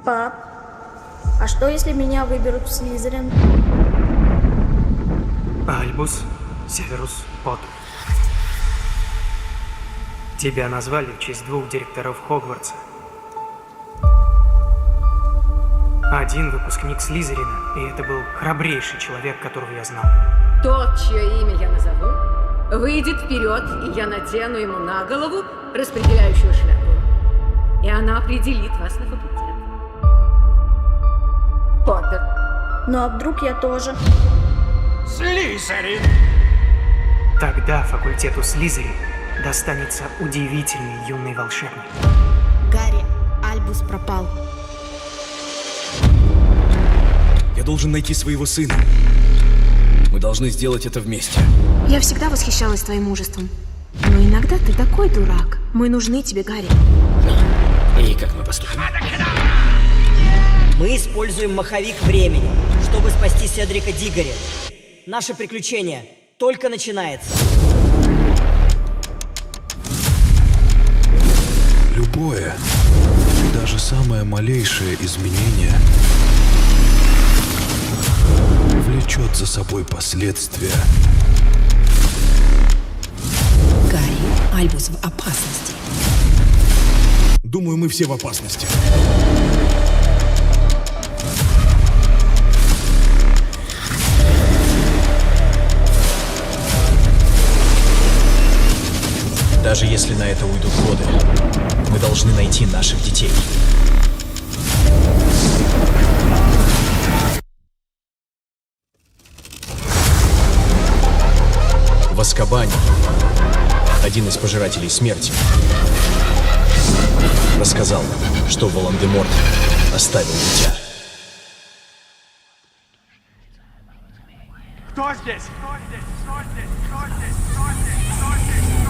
Пап, а что если меня выберут в Слизерин? Альбус Северус Поттер. Тебя назвали в честь двух директоров Хогвартса. Один выпускник Слизерина, и это был храбрейший человек, которого я знал. Тот, чье имя я назову, выйдет вперед, и я надену ему на голову распределяющую шляпу. И она определит вас на факультет. Поттер. Ну а вдруг я тоже? Слизерин! Тогда факультету Слизерин достанется удивительный юный волшебник. Гарри, Альбус пропал. Я должен найти своего сына. Мы должны сделать это вместе. Я всегда восхищалась твоим мужеством. Но иногда ты такой дурак. Мы нужны тебе, Гарри. И как мы поступим? Мы используем маховик времени, чтобы спасти Седрика Диггори. Наше приключение только начинается. Любое, даже самое малейшее изменение влечет за собой последствия. Гарри, Альбус в опасности. Думаю, мы все в опасности. Даже если на это уйдут годы, мы должны найти наших детей. В Азкабане один из пожирателей смерти рассказал, что Волан-де-Морт оставил дитя. Кто здесь? Кто здесь? Кто здесь? Кто здесь? Кто здесь? Кто здесь?